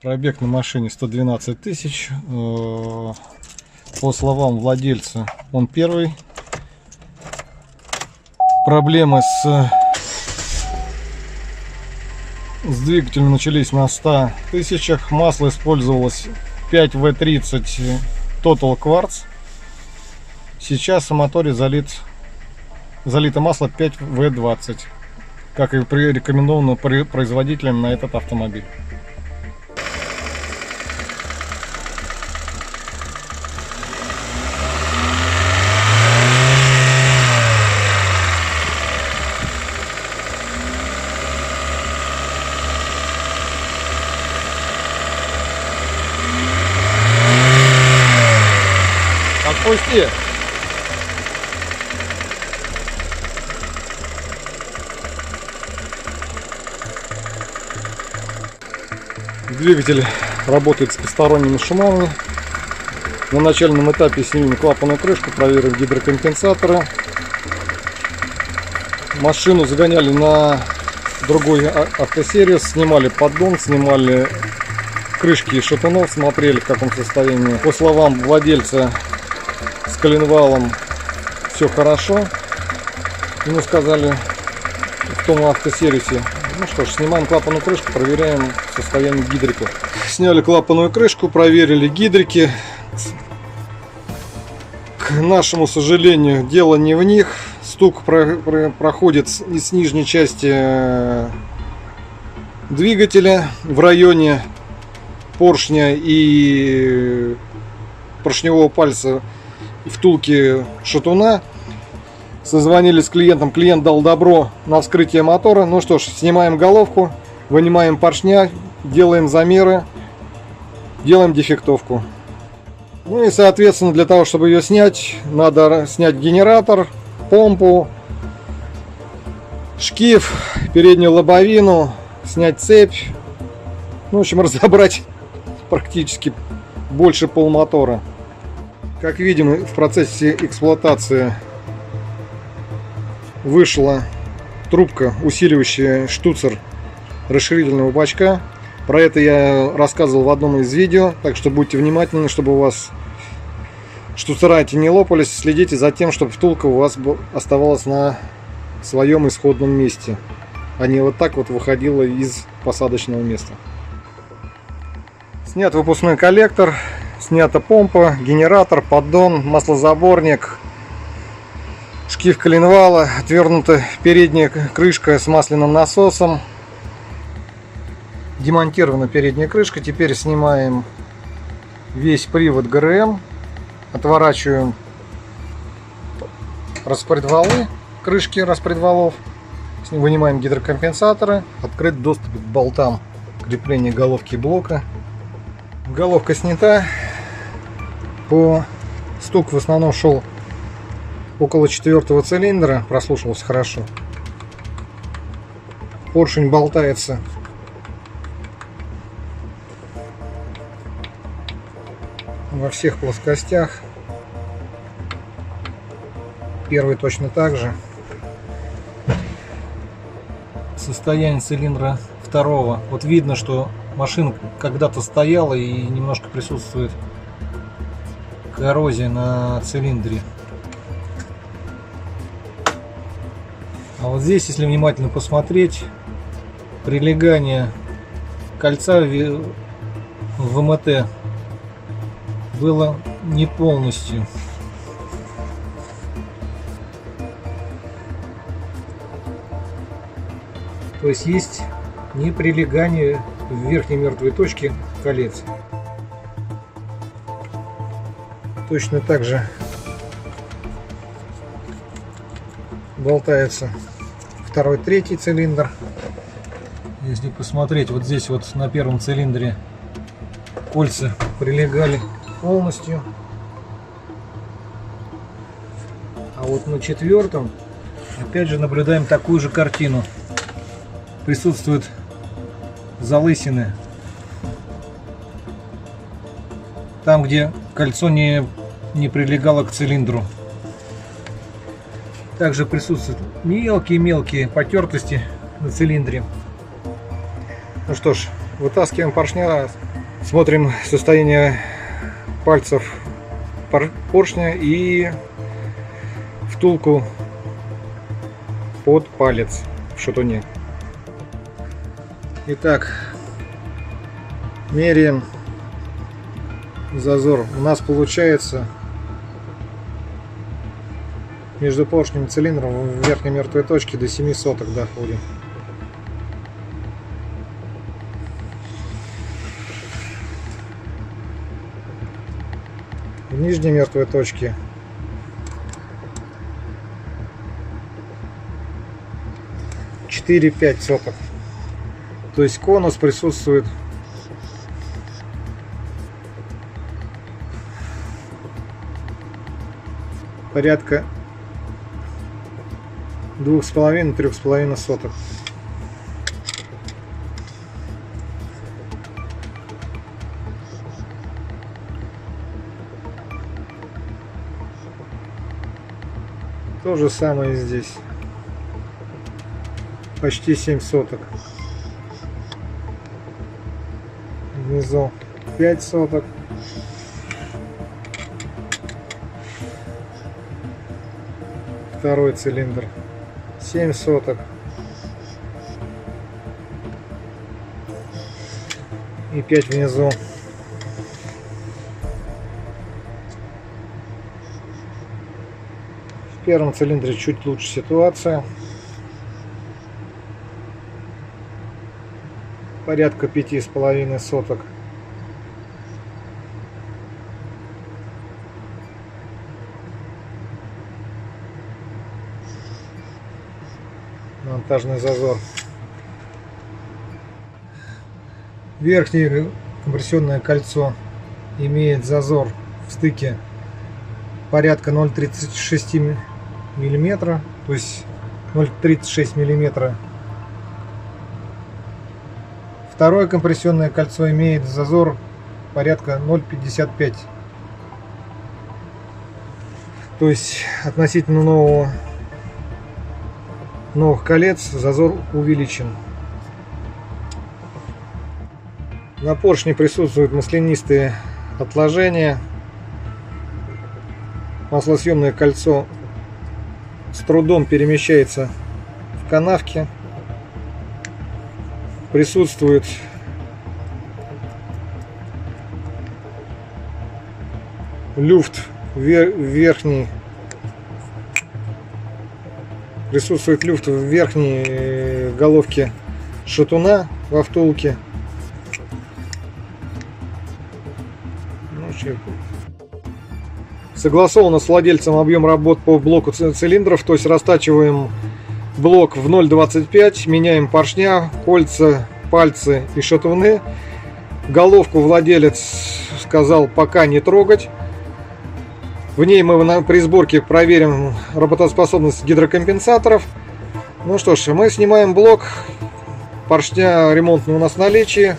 Пробег на машине 112 тысяч. По словам владельца, он первый. Проблемы с двигателем начались на 100 тысячах. Масло использовалось 5В30 Total Quartz. Сейчас в моторе залито масло 5В20, как и рекомендовано производителем на этот автомобиль. Отпусти! Двигатель работает с посторонними шумами. На начальном этапе снимем клапанную крышку, проверим гидрокомпенсаторы. Машину загоняли на другой автосервис, снимали поддон, снимали крышки шатунов, смотрели, в каком состоянии. По словам владельца, с коленвалом все хорошо. Ему сказали в том автосервисе. Ну что ж, снимаем клапанную крышку, проверяем состояние гидриков. Сняли клапанную крышку, проверили гидрики. К нашему сожалению, дело не в них. Стук проходит с нижней части двигателя в районе поршня и поршневого пальца и втулки шатуна. Созвонились с клиентом, клиент дал добро на вскрытие мотора. Ну что ж, снимаем головку, вынимаем поршня, делаем замеры, делаем дефектовку. Ну и соответственно, для того, чтобы ее снять, надо снять генератор, помпу, шкив, переднюю лобовину, снять цепь. Ну, в общем, разобрать практически больше полмотора. Как видим, в процессе эксплуатации вышла трубка, усиливающая штуцер расширительного бачка. Про это я рассказывал в одном из видео, так что будьте внимательны, чтобы у вас штуцера эти не лопались. Следите за тем, чтобы втулка у вас оставалась на своем исходном месте, а не вот так вот выходила из посадочного места. Снят выпускной коллектор, снята помпа, генератор, поддон, маслозаборник, шкив коленвала, отвернута передняя крышка с масляным насосом, демонтирована передняя крышка. Теперь снимаем весь привод ГРМ, отворачиваем распредвалы, крышки распредвалов, вынимаем гидрокомпенсаторы, открыт доступ к болтам крепления головки блока. Головка снята, стук в основном шел около 4-го цилиндра, прослушивался хорошо. Поршень болтается во всех плоскостях. Первый точно так же. Состояние цилиндра второго. Вот видно, что машина когда-то стояла и немножко присутствует коррозия на цилиндре. А вот здесь, если внимательно посмотреть, прилегание кольца в ВМТ было не полностью. То есть неприлегание в верхней мертвой точке колец. Точно так же болтается второй, третий цилиндр. Если посмотреть, вот здесь вот на первом цилиндре кольца прилегали полностью, а вот на четвертом опять же наблюдаем такую же картину. Присутствуют залысины там, где кольцо не прилегало к цилиндру. Также присутствуют мелкие потертости на цилиндре. Ну что ж, вытаскиваем поршня, Смотрим состояние пальцев поршня и втулку под палец в шатуне. Итак, меряем зазор. У нас получается между поршнем и цилиндром в верхней мертвой точке до 7 соток доходим. В нижней мертвой точке — 4-5 соток. То есть конус присутствует порядка 2,5-3,5 соток. То же самое здесь. Почти 7 соток. Внизу 5 соток. Второй цилиндр 7 соток. И 5 внизу. В первом цилиндре чуть лучше ситуация. Порядка 5,5 соток. Монтажный зазор. Верхнее компрессионное кольцо имеет зазор в стыке порядка 0,36 мм, то есть 0,36 мм. Второе компрессионное кольцо имеет зазор порядка 0,55. То есть относительно новых колец зазор увеличен. На поршне присутствуют маслянистые отложения. Маслосъемное кольцо с трудом перемещается в канавке. Присутствует люфт верхний. Присутствует люфт в верхней головке шатуна во втулке. Согласовано с владельцем объем работ по блоку цилиндров, то есть растачиваем блок в 0,25, меняем поршня, кольца, пальцы и шатуны. Головку владелец сказал пока не трогать. В ней мы при сборке проверим работоспособность гидрокомпенсаторов. Ну что ж, мы снимаем блок, поршня ремонтный у нас в наличии,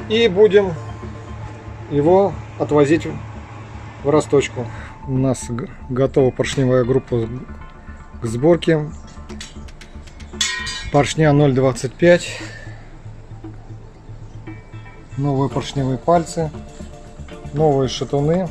и будем его отвозить в расточку. У нас готова поршневая группа к сборке. Поршня 0,25. Новые поршневые пальцы. Новые шатуны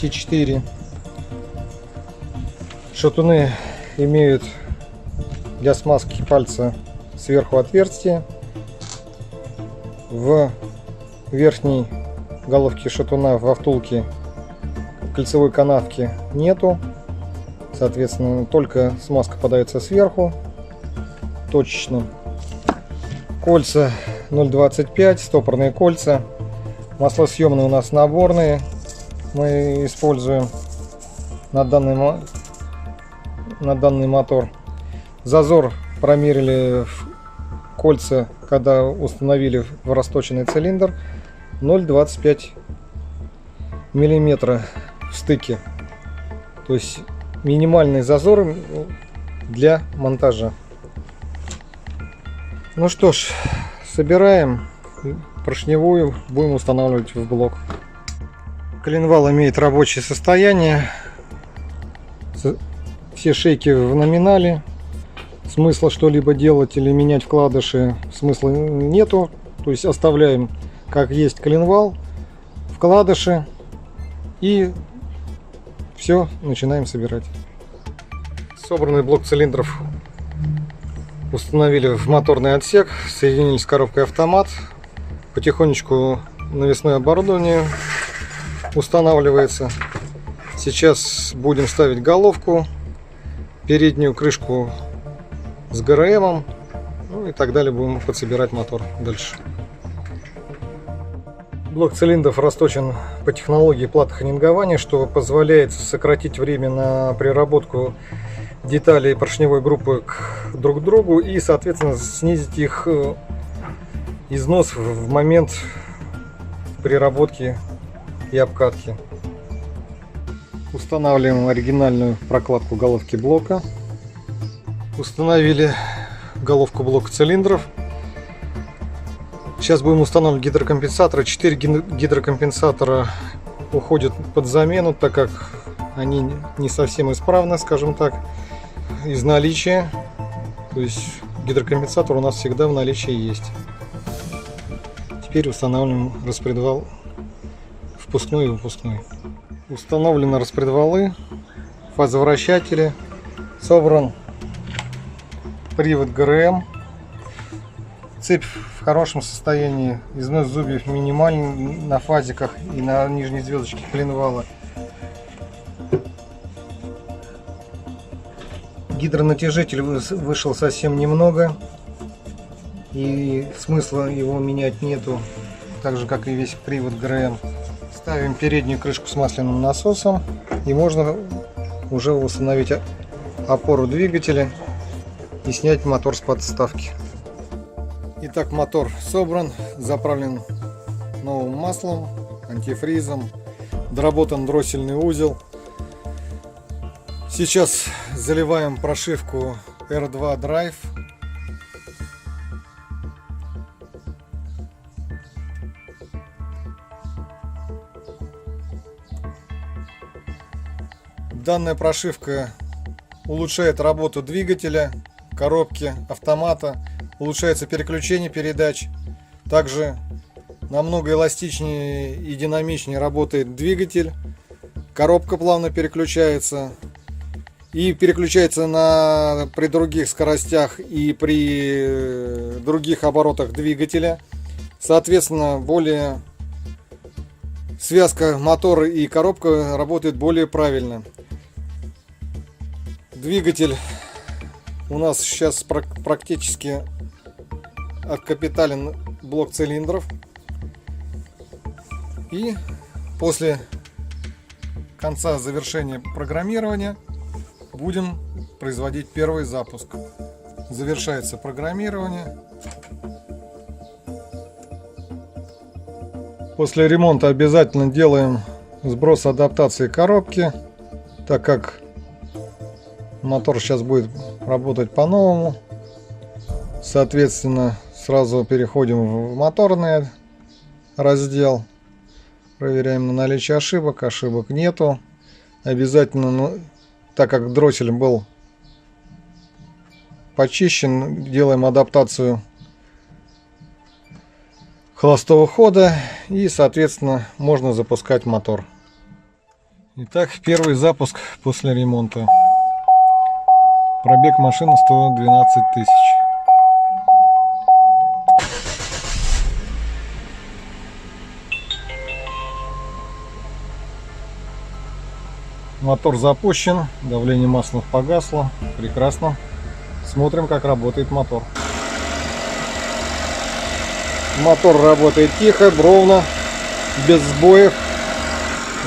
T4. Шатуны имеют для смазки пальца сверху отверстие. В верхней головке шатуна во втулке кольцевой канавки нету, соответственно только смазка подается сверху точечно. Кольца 0,25, стопорные кольца, маслосъемные у нас наборные, мы используем на данный мотор. Зазор промерили в кольца, когда установили в расточенный цилиндр, 0,25 мм в стыке, то есть минимальный зазор для монтажа. Ну что ж, собираем поршневую, будем устанавливать в блок. Коленвал имеет рабочее состояние, все шейки в номинале. Смысла что-либо делать или менять вкладыши смысла нету, то есть оставляем как есть коленвал, вкладыши, и все, начинаем собирать. Собранный блок цилиндров установили в моторный отсек, соединили с коробкой автомат. Потихонечку навесное оборудование устанавливается. Сейчас будем ставить головку, переднюю крышку с ГРМом, ну и так далее. Будем подсобирать мотор дальше. Блок цилиндров расточен по технологии платоханингования, что позволяет сократить время на приработку деталей поршневой группы друг к другу и, соответственно, снизить их износ в момент приработки и обкатки. Устанавливаем оригинальную прокладку головки блока. Установили головку блока цилиндров. Сейчас будем устанавливать гидрокомпенсаторы. 4 гидрокомпенсатора уходят под замену, так как они не совсем исправны, скажем так, из наличия. То есть гидрокомпенсатор у нас всегда в наличии есть. Теперь устанавливаем распредвал впускной и выпускной. Установлены распредвалы, фазовращатели, собран привод ГРМ. Цепь в хорошем состоянии, износ зубьев минимальный на фазиках и на нижней звездочке коленвала. Гидронатяжитель вышел совсем немного, и смысла его менять нету, так же как и весь привод ГРМ. Ставим переднюю крышку с масляным насосом, и можно уже установить опору двигателя и снять мотор с подставки. Итак, мотор собран, заправлен новым маслом, антифризом, доработан дроссельный узел. Сейчас заливаем прошивку R2 Drive. Данная прошивка улучшает работу двигателя, коробки, автомата, улучшается переключение передач. Также намного эластичнее и динамичнее работает двигатель. Коробка плавно переключается. И переключается при других скоростях и при других оборотах двигателя. Соответственно, связка мотора и коробка работает более правильно. Двигатель у нас сейчас практически откапитален блок цилиндров. И после конца завершения программирования будем производить первый запуск. Завершается программирование. После ремонта обязательно делаем сброс адаптации коробки, так как мотор сейчас будет работать по-новому. Соответственно, сразу переходим в моторный раздел. Проверяем на наличие ошибок. Ошибок нету. Обязательно, так как дроссель был почищен, делаем адаптацию холостого хода, и, соответственно, можно запускать мотор. Итак, первый запуск после ремонта. Пробег машины 112 тысяч. Мотор запущен, давление масла погасло. Прекрасно. Смотрим, как работает мотор. Мотор работает тихо, ровно, без сбоев.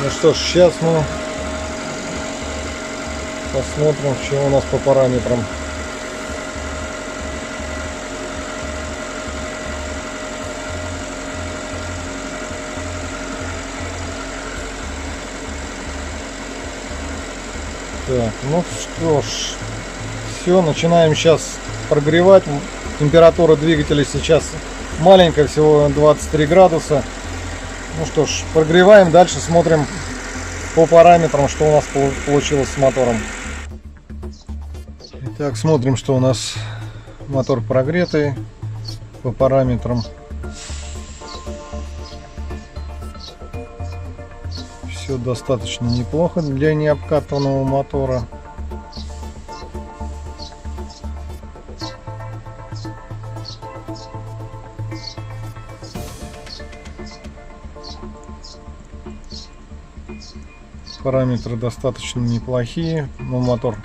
Ну что ж, сейчас мы посмотрим, что у нас по параметрам. Так, ну что ж, все, начинаем сейчас прогревать. Температура двигателя сейчас маленькая, всего 23 градуса. Ну что ж, прогреваем, дальше смотрим по параметрам, что у нас получилось с мотором. Итак, смотрим, что у нас мотор прогретый по параметрам. Все достаточно неплохо для необкатанного мотора. Параметры достаточно неплохие, но мотор,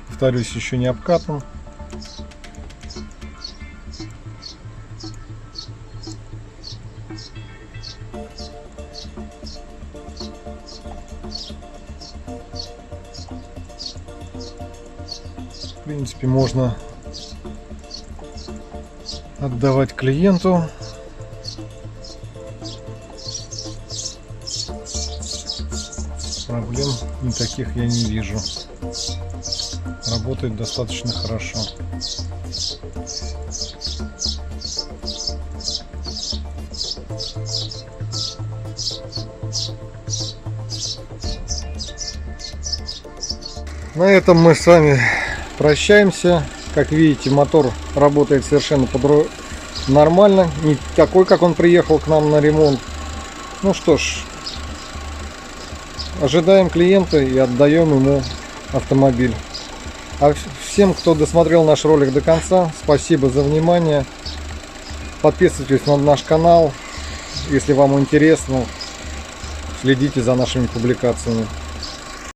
повторюсь, еще не обкатан. В принципе, можно отдавать клиенту. Проблем никаких я не вижу. Работает достаточно хорошо. На этом мы с вами прощаемся. Как видите, мотор работает совершенно нормально. Не такой, как он приехал к нам на ремонт. Ну что ж, ожидаем клиента и отдаем ему автомобиль. А всем, кто досмотрел наш ролик до конца, спасибо за внимание. Подписывайтесь на наш канал, если вам интересно. Следите за нашими публикациями.